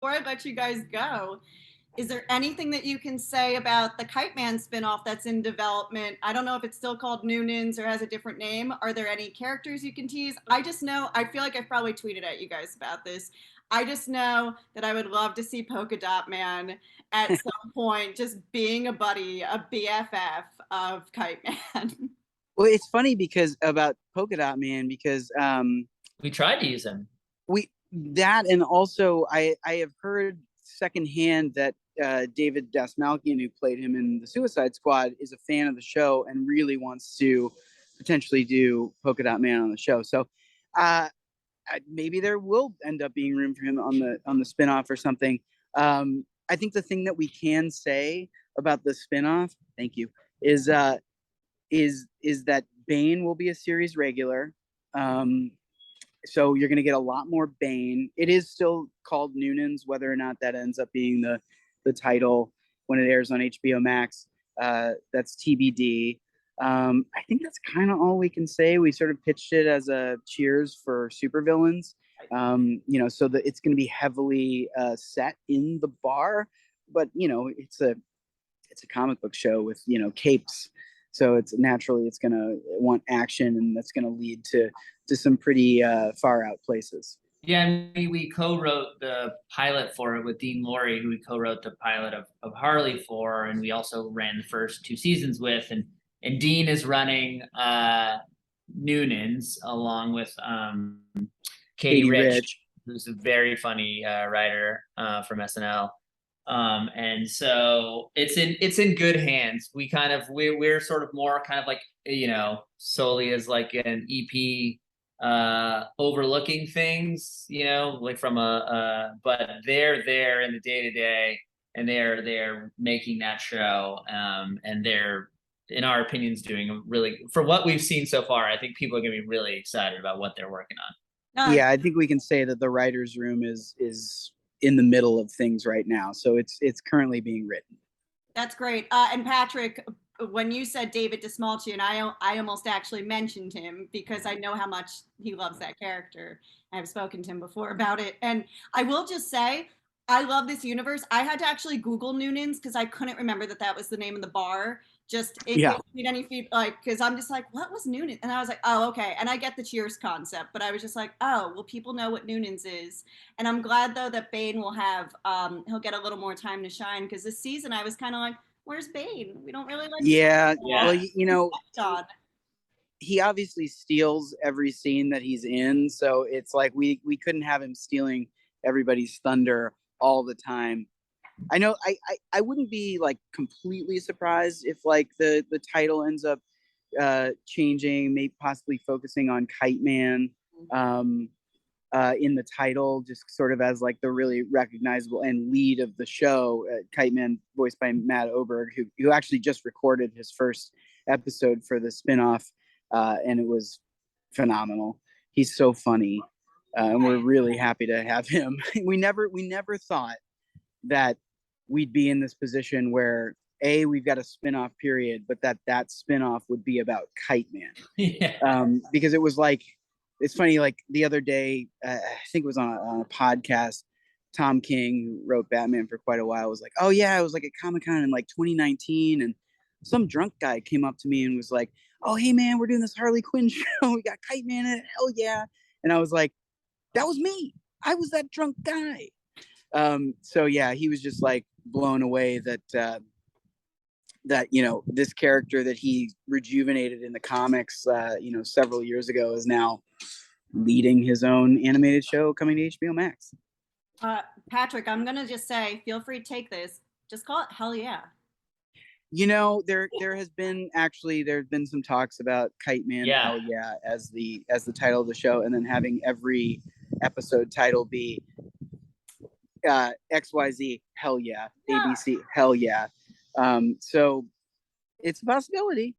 before I let you guys go, is there anything that you can say about the Kite Man spinoff that's in development? I don't know if it's still called Noonan's or has a different name. Are there any characters you can tease? I just know, I feel like I've probably tweeted at you guys about this. I just know that I would love to see Polka-Dot Man at some point just being a buddy, a BFF of Kite Man. Well, it's funny because about Polka-Dot Man because We tried to use him. we that and also I have heard secondhand that David Dastmalchian, who played him in the Suicide Squad, is a fan of the show and really wants to potentially do Polka-Dot Man on the show. So uh, maybe there will end up being room for him on the spinoff or something. I think the thing that we can say about the spinoff, thank you, is that Bane will be a series regular. So you're going to get a lot more Bane. It is still called Noonan's, whether or not that ends up being the title when it airs on HBO Max. That's TBD. I think that's kind of all we can say. We sort of pitched it as a cheers for supervillains. So that it's going to be heavily set in the bar, but it's a comic book show with capes, so it's going to want action, and that's going to lead to some pretty far out places. Yeah, we co-wrote the pilot for it with Dean Lorey, who we co-wrote the pilot of Harley for, and we also ran the first 2 seasons with, and Dean is running Noonan's along with Katie Rich, who's a very funny writer from SNL. And so it's in good hands. We're sort of more kind of like, solely as like an EP overlooking things, like from but they're there in the day-to-day, and they're making that show, and they're, in our opinions, doing a really, for what we've seen so far, I think people are gonna be really excited about what they're working on. Yeah, I think we can say that the writer's room is in the middle of things right now, so it's currently being written. That's great. And Patrick, when you said David Dastmalchian, I almost actually mentioned him because I know how much he loves that character. I've spoken to him before about it. And I will just say, I love this universe. I had to actually Google Noonan's because I couldn't remember that was the name of the bar. Just in case you need any feedback, because I'm just like, what was Noonan? And I was like, oh, okay. And I get the Cheers concept, but I was just like, oh, well, people know what Noonan's is. And I'm glad though that Bane will have, he'll get a little more time to shine, because this season I was kind of like, where's Bane? We don't really like. Yeah. Well, he obviously steals every scene that he's in, so it's like we couldn't have him stealing everybody's thunder all the time. I know I wouldn't be like completely surprised if like the title ends up changing, maybe possibly focusing on Kite Man in the title, just sort of as like the really recognizable and lead of the show. Kite Man, voiced by Matt Oberg, who actually just recorded his first episode for the spinoff, and it was phenomenal. He's so funny, and we're really happy to have him. we never thought that we'd be in this position where we've got a spinoff period, but that spinoff would be about Kite Man. Yeah. Because it was like, it's funny, like the other day, I think it was on a podcast, Tom King, who wrote Batman for quite a while, was like, oh yeah, I was like at Comic-Con in like 2019, and some drunk guy came up to me and was like, oh hey man, we're doing this Harley Quinn show, we got Kite Man in it, hell yeah. And I was like, that was me, I was that drunk guy. So yeah, he was just like blown away that this character that he rejuvenated in the comics several years ago is now leading his own animated show coming to HBO Max. Patrick, I'm gonna just say, feel free to take this. Just call it Hell Yeah. There has been some talks about Kite Man, Hell Yeah, as the title of the show, and then having every episode title be XYZ, Hell Yeah, ABC, Hell Yeah. So it's a possibility.